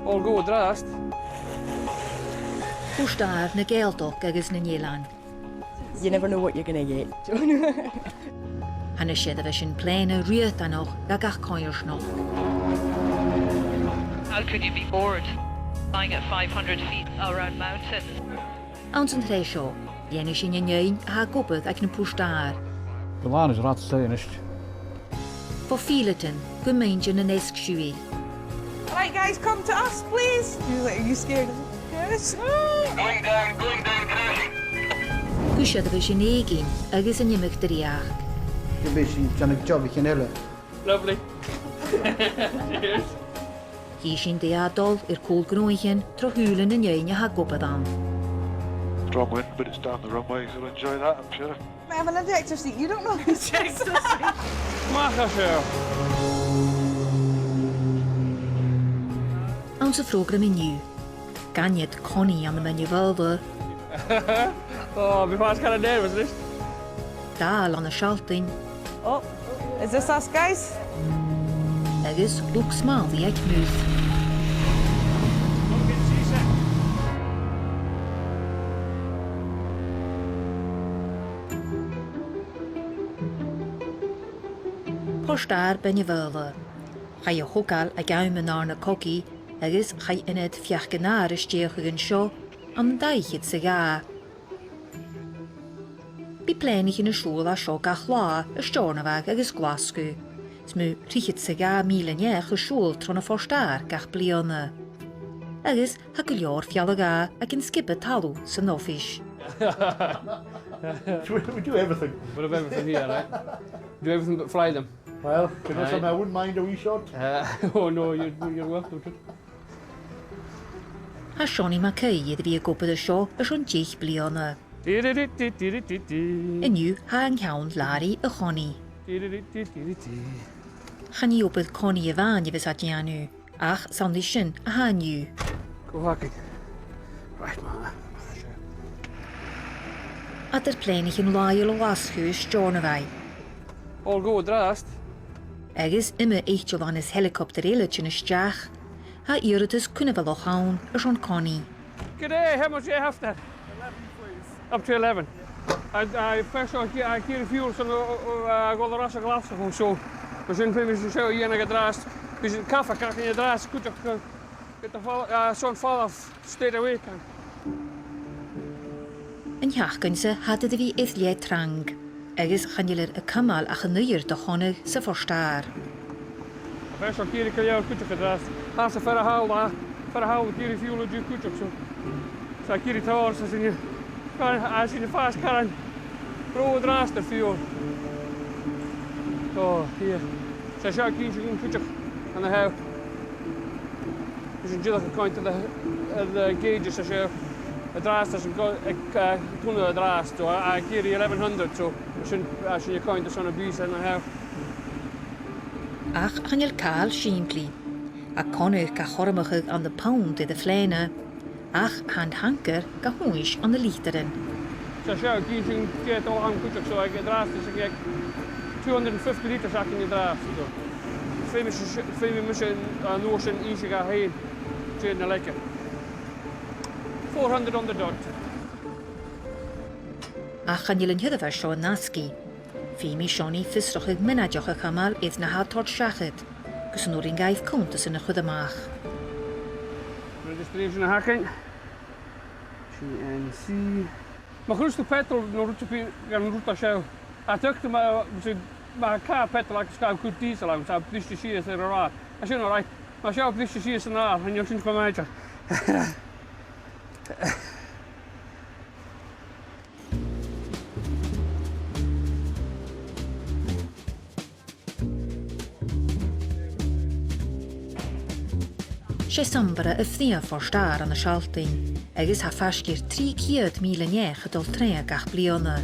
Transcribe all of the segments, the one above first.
All go drast. Puirt-adhair na Gàidhealtachd agus na Eilean. You never know what you're going to get. Hanna siad a bheith sin pléine sreath-sa ga gach cáirsnach. How could you be bored flying at 500 feet around mountains? Ans an tréis seo, dhéanamh sin a n-eoin a ha gobad ag na Puirt-adhair. Gláán is ràth-sa-inist. Ba Eilean, go méintear na deasg-siubhail. Right, guys, come to us, please. He was like, are you scared? Yes. Going down, crashing. Go siad a bheith sin éigin agus a nimich dríach. Go bhfuil sin teannach job ag an eile. Lovely. Cheers. Hí sin déadol cúl ghnothaichean tro shùilean na n-eoin a ha gobad an. Strong wind, but it's down the runway, so we'll enjoy that, I'm sure. I have an ejector seat. You don't know the ejector seat. Macha seo. Ans a frógra miniu. Gàidhealtachd chonnaidh an na menu Faoghla. Oh, bhí fáis cara nervous, is? Dáil an na sealtain Oh, is this us, guys? agus luchd-smàlaidh ag múth. Puirt-adhair Beinn Faoghla. Cha a thugáil ag a-mach na cogaí agus cha inad feach-gnáir isteach an seo an ghnothaichean gá. Bhí pléinnig na siúil a seo gach lá a steornamhaigh agus Glasgow. Smú sreath-sa gá míleanach a siúil tro na Puirt-adhair gach bliana. Agus ha go leor fiala gá ag an skibbe talú sa nófis. We do everything. Bit of everything here, right? Do everything but fly them. Well, you know something, I wouldn't mind a wee shot. Oh no, you're welcome to. Ha Shonnie MacAoidh bhí a gobad a seo a son 10 bliana. Inniu ha an ceann làraidh-connaidh. Chaní opad chonnaidh a bhain a bheits a deanú, ach samdí sin a ha inniu. Go hacking. Right, man. Adar pléinnig an láil ó Glasgow steornamhaigh. All go drast. Agus imime h-ola is helicopter Eilean isteach, ha iiritas connibh a son chonnaidh. Good day, how much do you have there? 11, please. Up to 11. I first I keer fuel son ghnothaichean a Glasgow so. We zijn precies zo hier naar drast. We zijn kaffe kan je drast goed get the son fall off stay away kan. An theachcainsa had a bhí islé trang, agus chanéir a cymal a chonnaidh de chonnaidh sa Puirt-adhair. First I keer jou goed drast. Als ze verhaal keer fuel du goed zo. So I keer het hoor so zijn je als je fast kan pro drast de fuel. So hier. Ze zou keer goed aan de hou. Dus een jillig kind to the gauges so a drast is toen a drast so I keer 1100 so als je kind to son a beast aan de hou. Ach chanéir cáil siimplí, a chonnaidh ga chormacha an de pound i de phléine, ach hand hanker ga húis an de lítarin. So zou keer get all aan goed so I get drast is ik 250 liters in je draft. Famous aan Ocean easy ga heen. Tjena lekker. 400 on the dot. Ach chanéir an hiadamh seo an nasci. Fimi Shonnie fisrochig minadeach a chamal iad na hátort seachad, gus an orin gaibh contas in a chud-a-mach. Registration hacking. CNC. Maar goed de petrol no route gaan route show. Atukte maar car petrol ik ska goed diesel aan, so plus de shears er raar. As you know right. Maar show plus de shears na en je sien van mij. Sé sambara a phníomh Puirt-adhair an na sealtain, agus ha feiscir 300 míleanach a dul tréa gach bliana,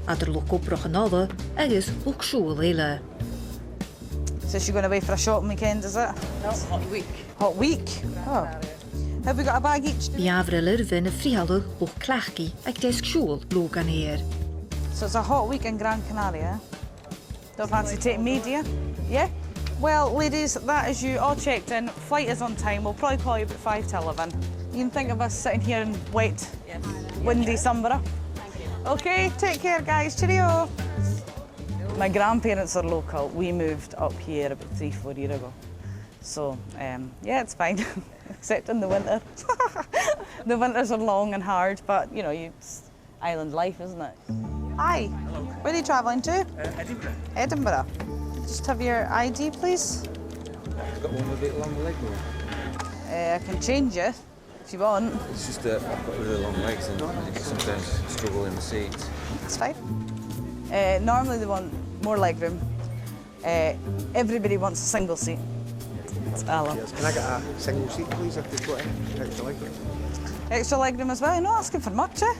adar luchd-obrach an obair agus luchd-siubhail eile. So she's going away for a shopping weekend, is it? No, hot week. Hot week? Oh. Have we got a bag each? Bhí Avril Irvine a phríaladh luchd-clachgaí ag deasg-siubhail Ghnothaichean. So it's a hot week in Gran Canaria. Don't fancy taking me, do you? Yeah? Well, ladies, that is you all checked in. Flight is on time. We'll probably call you about 5 to 11. You can think of us sitting here in wet, windy Sunborough. Okay, take care, guys. Cheerio. My grandparents are local. We moved up here about 3-4 years ago. So, yeah, it's fine, except in the winter. The winters are long and hard, but, you know, it's island life, isn't it? Hi. Where are you travelling to? Edinburgh. Edinburgh. Just have your ID, please. I've got one with a bit long leg though. I can change it if you want. It's just that I've got really long legs and I sometimes struggle in the seat. It's fine. Normally they want more legroom. Everybody wants a single seat. It's Alan. Can I get a single seat, please, if they've got any extra legroom? Extra legroom as well? You're not asking for much, eh?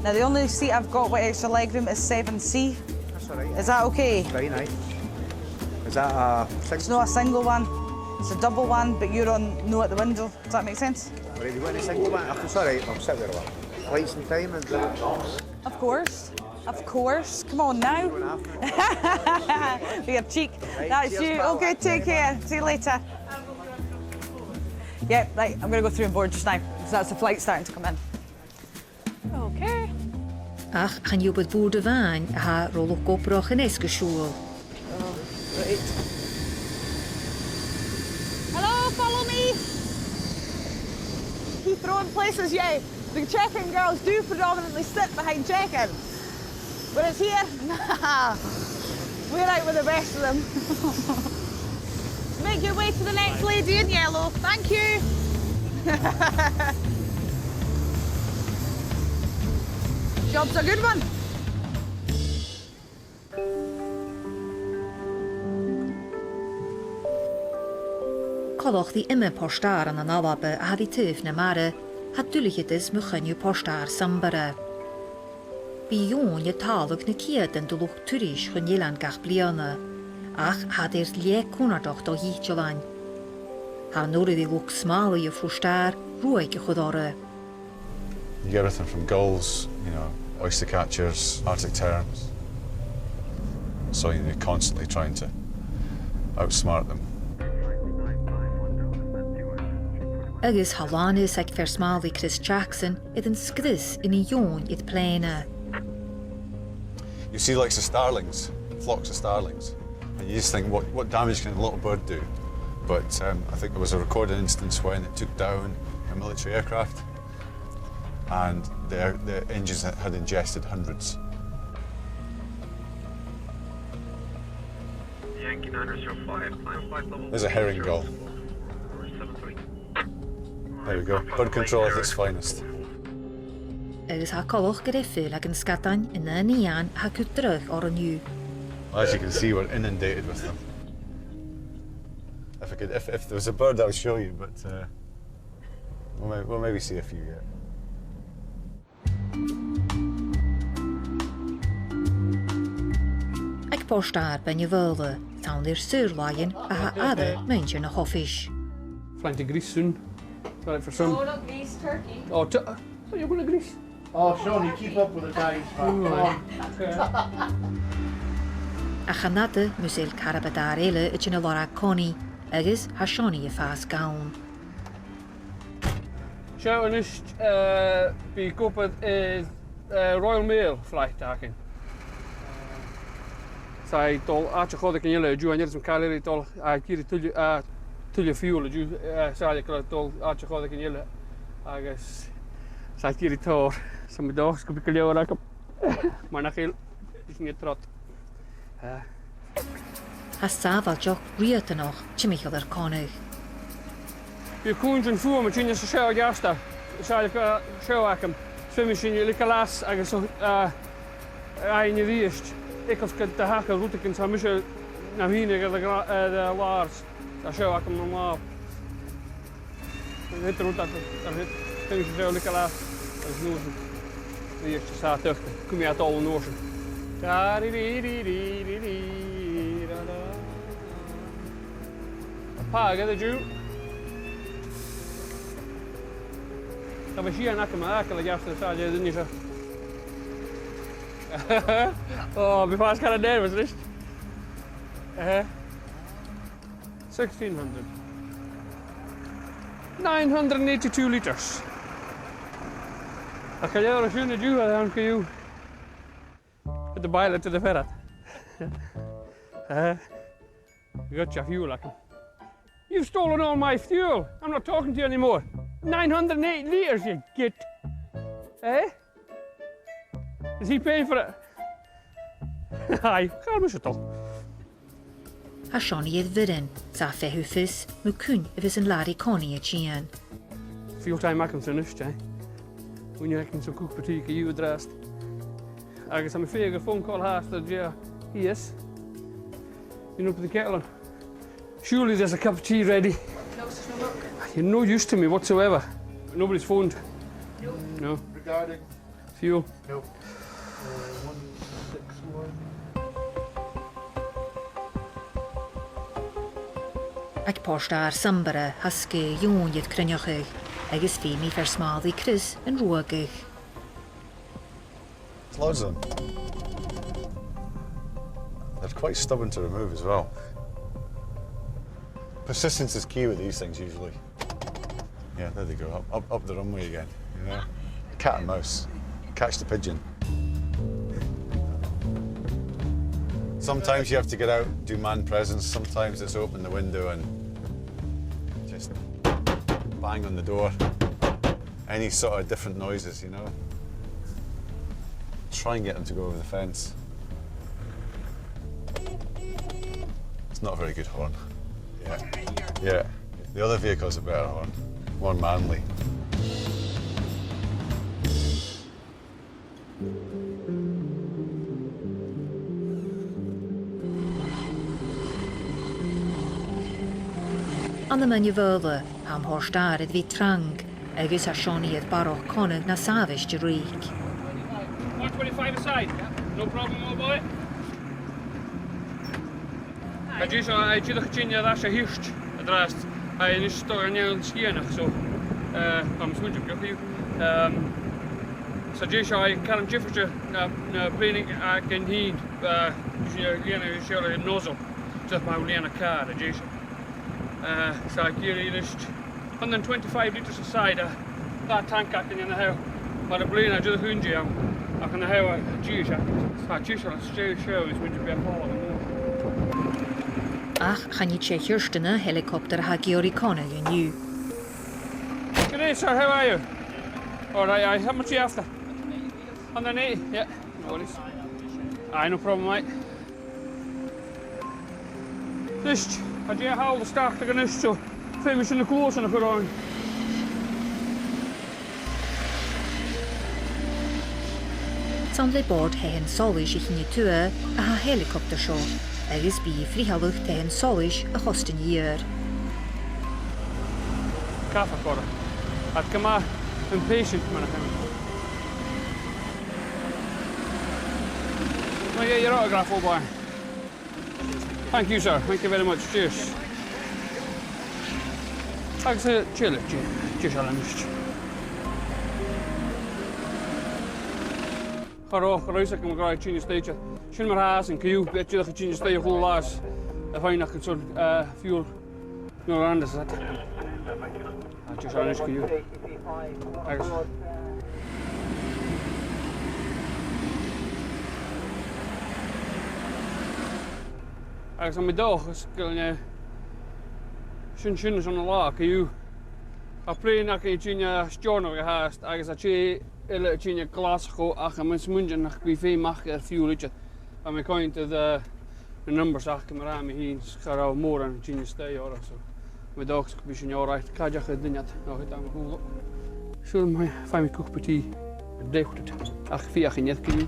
Now, the only seat I've got with extra legroom is 7C. That's all right. Is that okay? Fine, aye. Is that a single? It's not a single one. It's a double one, but you're on no at the window. Does that make sense? Right, you want a single one? Oh, it's all right, I'll sit where I want. Flights and time and... Of course. Of course. Come on now. For your cheek. Right, That's cheers, you. pal. Okay, take care. See you later. Yeah, right. I'm going to go through and board just now. So that's the flight starting to come in. Okay. Ach, gaan je op het boerdewijn ha luchd-obrach en deasg-siubhail. Right. Hello, follow me. Heathrow in places, yeah. The check-in girls do predominantly sit behind check-in. Whereas here, nah. We're out with the best of them. Make your way to the next lady in yellow. Thank you. Job's a good one. Colloch die immer postar an an alabe a haddi tyf na mare, had duligetis muchanju postar sambara. Beinn je talog na kieden de lucht turish chun Eilean gach bliana, ach had làraidh-connaidh do h-ola. Ha norig die luchd-smàlaidh fustar ruig chudore. You get everything from gulls, you know, oyster catchers, Arctic terns. So you're constantly trying to outsmart them. Agus halanis ag fersmàlaidh Chris Jackson idan sgris in a-ioin it pléine. You see like the starlings, flocks of starlings, and you just think, what damage can a little bird do? But I think there was a recorded instance when it took down a military aircraft, and the engines had ingested hundreds. There's a herring gull. There we go, bird control at its finest. Agus ha colloch griffil ag an scadan in a nian ha cwdrach or an As you can see, we're inundated with them. If there was a bird, I would show you, but we'll maybe see a few yet. Ag postar ben je wilde, tawn i'r sreath-sa a ha adde meintje na hoffish. Flying to Greece soon. Right for some. Oh, not Greece, Turkey. Oh, so you're going to Greece? Oh, Shonnie, keep up with the times, man. Come on. A chanadde musil carabadar eile het in a làraidh-connaidh, agus ha Shonnie fas gawn. Nis be gopad is Royal Mail flight taking. Sai dol h-ola can you and some calorie dol I kiri tulje fuel you sai dol h-ola can you I guess sai kiri tor some dogs could be clear like maar na heel is niet trot. Ha safal joch riata noch tìr-mòr ar chonnaidh. Je koens en voer met je show gasta. Sai show akam. Swimish in je las I guess in je riest. Ik als kan te haken route kan zo misschien naar hier de laars. Dat show akam normaal. Het route dat het swimish zo lekker las. Dat is nooit. De eerste staat terug. Kom je uit alle Noorsen. Pa, get the Jew. Dan was hier nakken maar akelen gisteren staat je niet zo. Oh, before I was kind of nervous, right? 1,600. 982 litres. I can hear a shùilean down to you. At the boiler to the ferret. You got your fuel, like. You've stolen all my fuel. I'm not talking to you anymore. 908 litres, you git. Eh? Is he paying for it? Aye, calm as all. A Shonnie Faighinn, sa fehufis, mukun if is an làraidh-connaidh ceann. Fuel time I can finish, eh? When you can so cook particular you addressed. I guess I'm a phone call half the yes. You know, up the kettle on. Surely there's a cup of tea ready. No, no. You're no use to me whatsoever. Nobody's phoned. No. No. Regarding? Fuel. No. 161. Ag port-adhair sambara haske h-oin ghnothaichean, agus fimi smaladh Chris and ruagach. There's loads of them. They're quite stubborn to remove as well. Persistence is key with these things usually. Yeah, there they go, up the runway again, you know. Cat and mouse, catch the pigeon. Sometimes you have to get out, do man presence, sometimes it's open the window and just bang on the door. Any sort of different noises, you know. Try and get them to go over the fence. It's not a very good horn. Yeah. The other vehicle's a better horn, more manly. An the Faoghla, am port-adhair vi trang, agus a Shonnie làraidh-connaidh na savish de reek. 125 aside, no problem, old boy. I just ghnothaichean a hirscht adhart. A-nis ceann so I'm switching to you. So just I can't difference na Beinn can heed a nozzle just by Eilean a car just. So I carry 125 litres aside that tank I can in the house. But the Beinn I just hunji I can have a juice. So just on a show is going to be a fall. Ach, chan I sé hirschtena helicopter ha Gàidhealtachd in you. Good day, sir. How are you? All right. How much are you after? 180. Yeah. No worries. Aye, no problem, mate. This, I do how the start to nis so finish in the clothes and I put on. Samle board hen solish ich ni tua a ha helicopter show. Agus bí fríhalach hen solish a hostin year. Kaffa for it. I'd come out impatient when I come. Can I get your autograph, old boy? Thank you, sir. Thank you very much. Cheers. Thanks a chill. Cheers, Alan. Haro, Rosa can go to stage. Shouldn't have and you bet you that you stay a whole lot. If I could sort fuel no around us that. I just honest to you. Agus am dog is going shouldn't on the lock you. A plane I can change journal has agus a che change glass go ach a mens munjen nach wie a-mach fuel I'm going to the numbers ach come around me he's got more and change stay or so. My dogs could be all right. Kajach had done it. No, it am cool. Should my find me cook petit. Decht. Ach, fiach in net kun.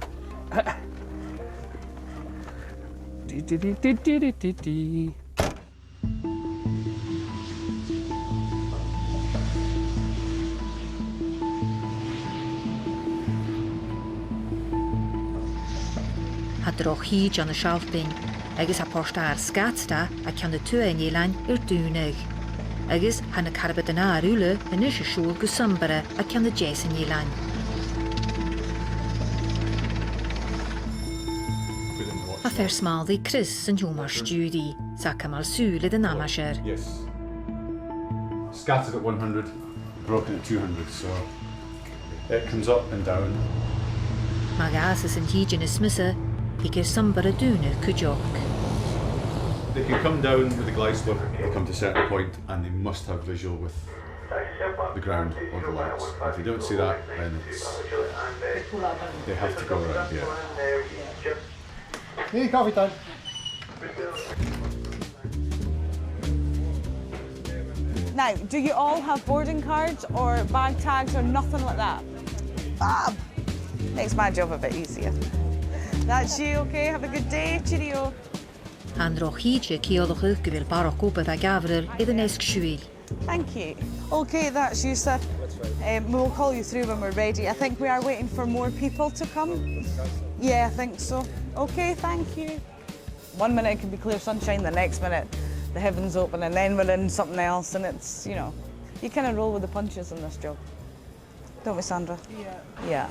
Had droch híd an a shaltbin, agus a port-adhair scatsta a ceann na tua in Eilean dúnach. Agus hanna carbad an áúla in is a siúil go sambara a ceann na in Eilean. A smaladh Chris an hiomar stúdi. sa cymal sùilean yn a-mach. Yes. Scattered at 100, broken at 200, so it comes up and down. Mae gas yn hyd yn ysmysa, hi'r sambar y dŵn y cwjog. They can come down with the glide slope, they come to a certain point, and they must have visual with the ground or the lights. If you don't see that, then they have to go around here. Hey, coffee time. Now, do you all have boarding cards or bag tags or nothing like that? Fab! Makes my job a bit easier. That's you, okay? Have a good day. Cheerio. Han roch hydje ceann gyfil barach obair ag Avril i'r deasg-siubhail. Thank you. Okay, that's you, sir. We'll call you through when we're ready. I think we are waiting for more people to come. Yeah, I think so. Okay, thank you. 1 minute it can be clear sunshine, the next minute the heavens open, and then we're in something else, and it's, you know, you kind of roll with the punches in this job. Don't we, Sandra? Yeah. Yeah.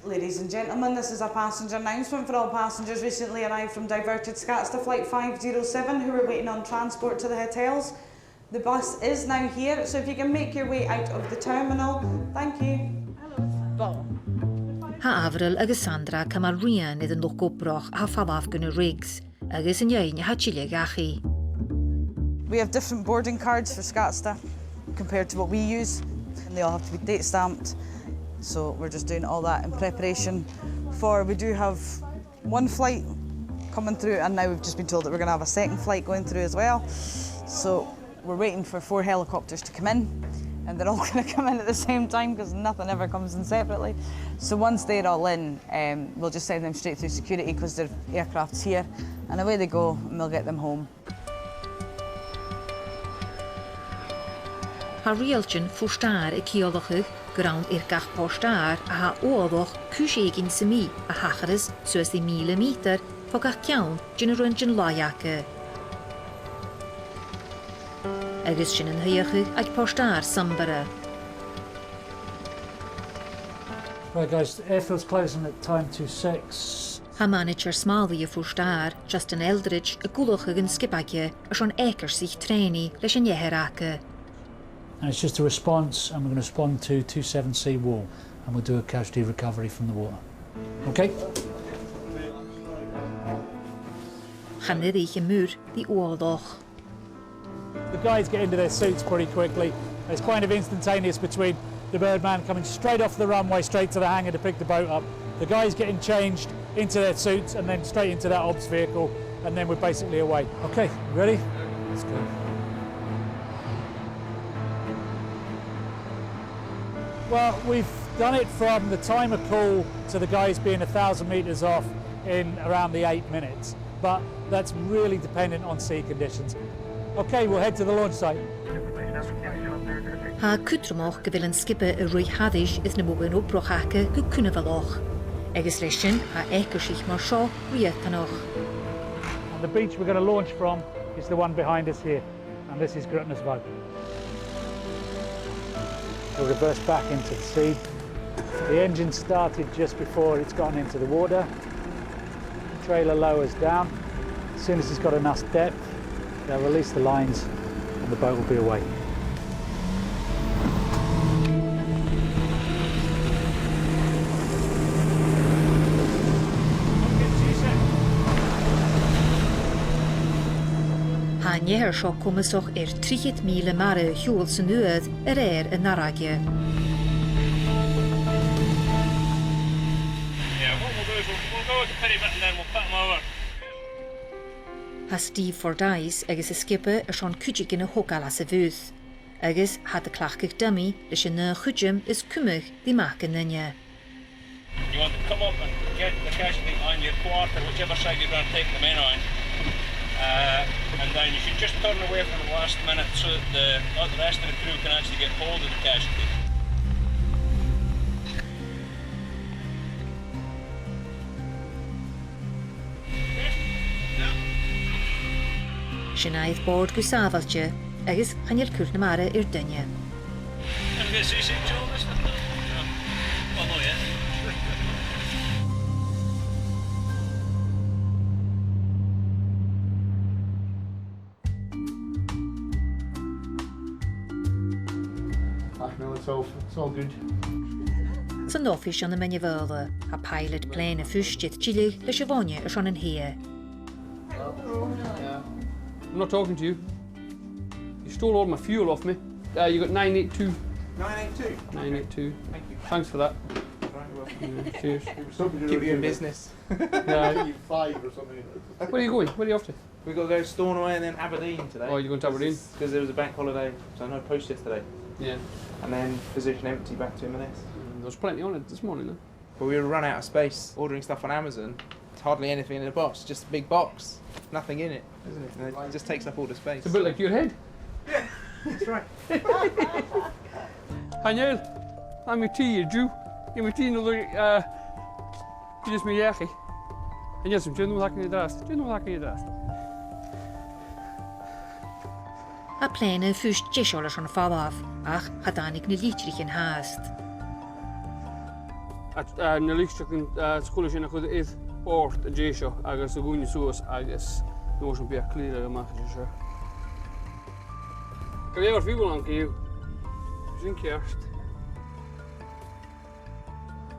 Ladies and gentlemen, this is a passenger announcement for all passengers recently arrived from diverted Scats to flight 507 who are waiting on transport to the hotels. The bus is now here, so if you can make your way out of the terminal, thank you. Hello. Ha Avril agus Sandra cymal rian iddyn luchd-obrach a falaf gyn y rigs, agus yn ioin ha chile gachi. We have different boarding cards for Scatsta compared to what we use, and they all have to be date stamped. So we're just doing all that in preparation for, we do have one flight coming through, and now we've just been told that we're going to have a second flight going through as well. So we're waiting for 4 helicopters to come in, and they're all going to come in at the same time because nothing ever comes in separately. So once they're all in, we'll just send them straight through security because their aircraft's here, and away they go, and we'll get them home. Ha rialtjen fwrstar y ceann grawn i'r gach postar a ha oeddwch cwsegin symi a hachrys soes di 1000 meter fo gach ciawn gyn y rwy'n laiaca. Agus gyn yn hyachig ag postar sambara. Right guys, the airfield's closing at time 26. Ha manager smálaidh y fwrstar, Justin Eldridge, y gwlwch ag yn skibagio a sion eker sich treni leis yn ieheraca. And it's just a response, and we're going to respond to 27C wall, and we'll do a casualty recovery from the water. Okay? Chonnaidh y mŵr di oeddwch. The guys get into their suits pretty quickly. It's kind of instantaneous between the Birdman coming straight off the runway, straight to the hangar to pick the boat up. The guys getting changed into their suits and then straight into that ops vehicle, and then we're basically away. Okay, ready? Let's go. Well, we've done it from the time of call to the guys being 1,000 metres off in around the 8 minutes, but that's really dependent on sea conditions. Okay, we'll head to the launch site. Ha cwtramach gyfil yn skipa y rwyhaddish idd na mwyn o brochaca gy cwnafaloch. Agus leisyn ha ekersich mar sio rwyhaddianoch. And the beach we're going to launch from is the one behind us here, and this is ghnothaichean. We'll reverse back into the sea. The engine started just before it's gone into the water. The trailer lowers down. As soon as it's got enough depth, they'll release the lines and the boat will be away. Ha nieher sio cwmysoch 30,000 mare hwyl sy'n nŵyd yr yn naragia. Yeah, what we'll do is we'll go with the pity bit and then we'll put them over. Ha Steve Fordyce agus y skipper y sion cwdig yn y hogal as y fwydd. Agus had y clachgych dymu leis yn y chwydym is cwmych di mac yn ynya. You want to come up and get the casualty on your quarter, whichever side you're going to take them in on. And then you should just turn away from the last minute so that the rest of the crew can actually get hold of the casualty. Sianaeth board gwsafaltio, agus chanel cwrt na mare i'r dynia. Can we get t-seachdain-sa this time? Well, no yet. Well, it's all good. San office on the Faoghla, a pilot plane a fústid chillig le Shonnie an here. I'm not talking to you. You stole all my fuel off me. You got 982. 982? 982. Thank you. Thanks for that. Right, well. Yeah, cheers. Keep you in business. Yeah. 5 or something. Where are you going? Where are you off to? We've got to go Stornoway and then Aberdeen today. Oh, you're going to Aberdeen? Because there was a bank holiday, so no post yesterday. Yeah. And then position empty back to M&S. There was plenty on it this morning, though. But we were run out of space ordering stuff on Amazon. There's hardly anything in the box, just a big box. Nothing in it, isn't it? And it just takes up all the space. It's a bit like your head. Yeah, that's right. Daniel, I'm your tea, you Jew. Give me tea another, just me yaki. And yes, I'm doing what I can do. Do you know what I can do? A plane a fúst gisholas an fallaf, ach hadanig na lítrichen haast. Na lítrichen school sin a chud is port-adhair agus a gúine suas agus nó an bia clíre a-mach sure. Can you ever feel on you? Sin ceart.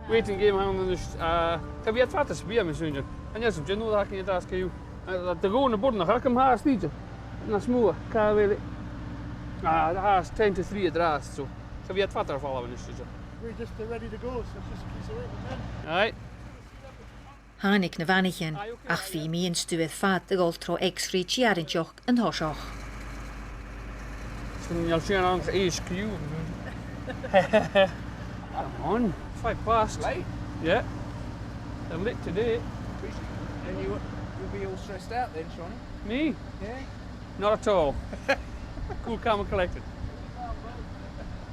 Waiting game on this. Have you had fatas bia me soon? And yes, I'm know that can you ask you. The go on the board nach come haast niet. Na smoe, ka wel. Haast 10 to 3 adhart, so. Have you had fatar following this? We're just ready to go, so just keep away from them. Aye. Hanig na vanichen, ach fi mi in stuet fat de goltro ex-free chiarinchoch en hosoch. You'll see an HQ. Come on, 5 past. Late? Yeah. They're lit today. And you'll be all stressed out then, Shonnie? Me? Yeah. Not at all. Cool, calm and collected.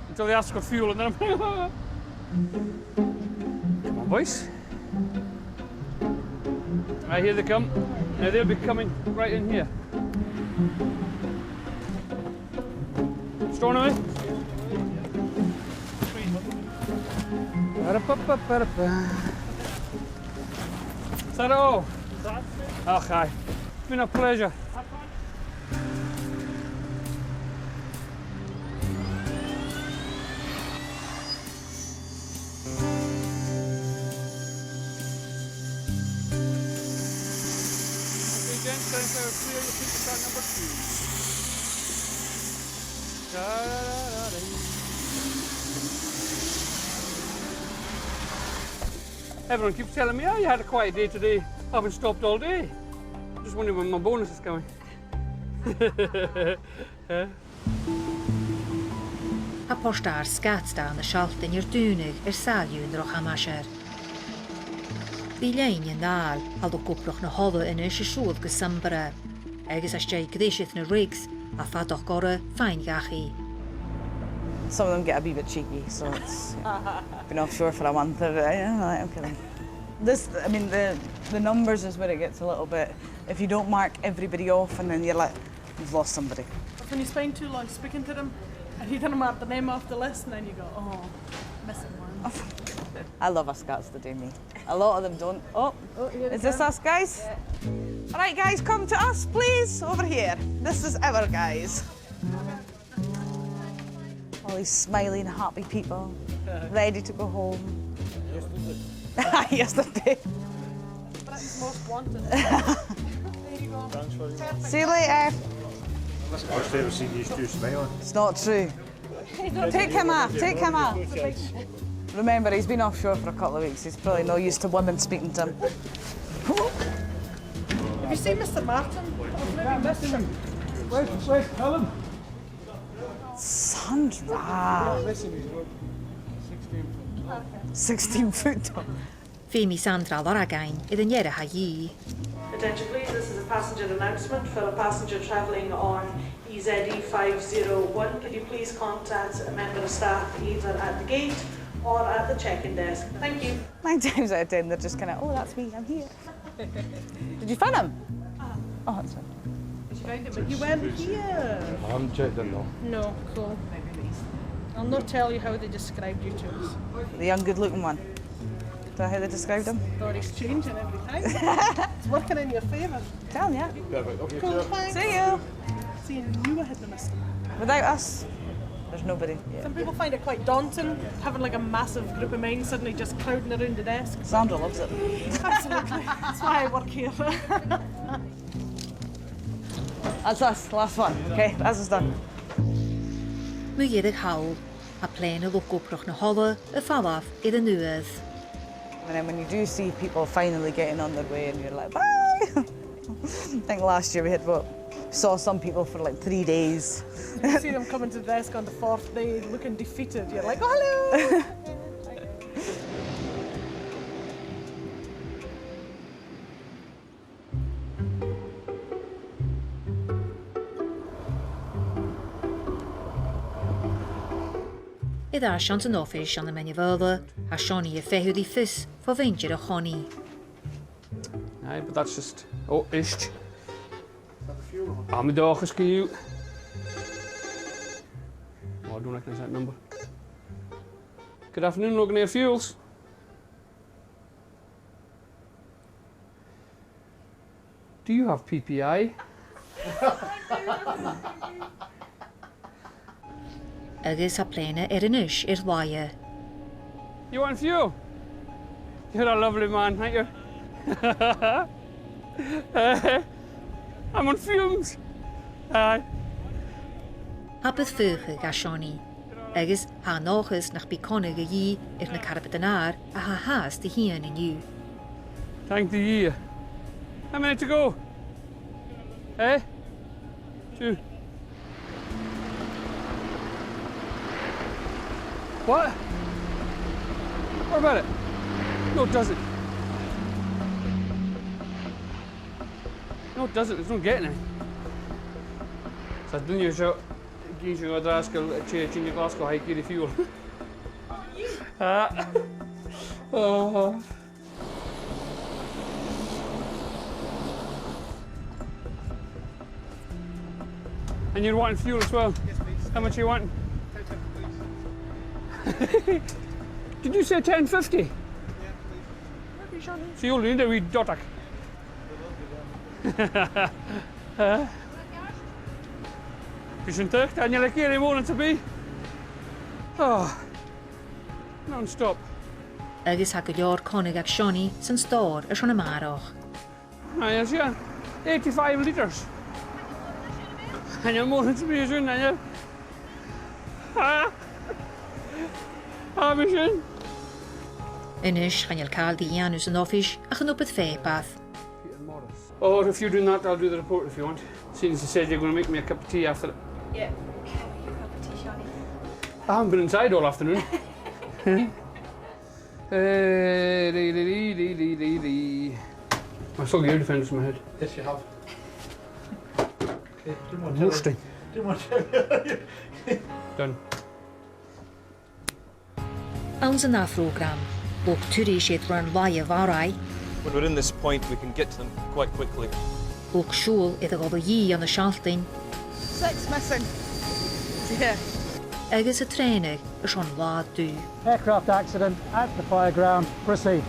Until they ask for fuel and then I'm come on, boys. Right, here they come. Now they'll be coming right in here. Stornoway? Is that all? Oh, hi. It's been a pleasure. Everyone keeps telling me, oh, you had a quiet day today. I haven't stopped all day. Just wondering when my bonus is coming. A postar skatstaan de schalten ir dunig saliún roch a-mach. Eilean in dal al do koproch na hove in is sjoel gesambere. Agus as jay gdishith na rigs a fadoch gore faighinn gachi. Some of them get a wee bit cheeky, so it's been offshore for a month. I'm kidding. This, I mean, the numbers is where it gets a little bit. If you don't mark everybody off, and then you're like, you've lost somebody. When you spend too long speaking to them, and you didn't mark the name off the list, and then you go, oh, missing one. I love us Scots to do me. A lot of them don't. Oh, is this us guys? Yeah. All right, guys, come to us, please, over here. This is our guys. All these smiling, happy people, ready to go home. Yesterday. Yesterday. Britain's most wanted. There you go. See you later. That's the first time I've seen these two smiling. It's not true. Take him off, take him off. Remember, he's been offshore for a couple of weeks. He's probably not used to women speaking to him. Have you seen Mr. Martin? I've maybe missed him. Where's Helen? Sandra. 16 foot. Femi Sandra làraidh-connaidh idir neireadh haí. Attention please, this is a passenger announcement for a passenger travelling on EZE 501. Could you please contact a member of staff either at the gate or at the check-in desk? Thank you. 9 times out of 10 they're just kind of, oh, that's me, I'm here. Did you find him? Oh, that's fine. Did you find him? But you weren't here. I haven't checked in though. No, cool. I'll not tell you how they described you to us. The young, good-looking one. Is that how they described him? Or he's changing every time. It's working in your favour. Tell ya. Perfect. Okay, Cool, thanks. See you. Seeing you had the missed him. Without us. There's nobody. Yeah. Some people find it quite daunting, having like a massive group of men suddenly just crowding around the desk. Sandra loves it. Absolutely. That's why I work here. That's us, last one. Okay, that's us done. Muireadh hawl, a plain a luchd-obrach na h-ola, a fallaf I the nuad. And then when you do see people finally getting on their way and you're like, bye! I think last year we saw some people for like 3 days. You see them coming to the desk on the 4th day looking defeated. You're like, oh, hello! Iad asiant an office an na Faoghla, a Shonnie a feighinn fis for venture a chonnaidh. Aye, but that's just... Oh, ish. I'm the dog is cute. Oh, I don't recognise that number. Good afternoon, Logan Fuels. Do you have PPI? Agus a plaine inis waie. You want fuel? You're a lovely man, aren't you? I'm on fumes. Aye. Habad fucha ga Shonnie. Agus ha nóchas nach bí chonnaidh a dhí na Puirt-adhair a ha has de hían iniu. Thank the year. How many to go? Eh? 2. What? What about it? No, it doesn't. No, it doesn't. It's not getting it. So I didn't use it. Gives you a rascal changing your glass go high gear fuel. Oh. And you're wanting fuel as well? Yes, please. How much are you wanting? 10.50, please. Did you say 10.50? Yeah, please. So you only need a wee dotak. Tussen and you're like here in morning to be. Oh, non-stop. Agus ha go leor chonnaidh ag Shonnie san stór a a-mach. Yes, yeah. 85 litres. And you're morning to be soon, and you. Mission. Inis chan cael di Janus an office a chan up at fépath. Oh, if you're doing that, I'll do the report if you want. Since you said you're going to make me a cup of tea after it. Yeah. Your cup of tea, Shonnie. I haven't been inside all afternoon. I saw the air defenders in my head. Yes, you have. Okay, roasting. Done. Ons an program, ook turished run waie varai. When we're in this point, we can get to them quite quickly. Ook shul it go ye on the shalting. 6 missing. Yeah. Agus a trainer, a shon wad do. Aircraft accident at the fire ground. Proceed.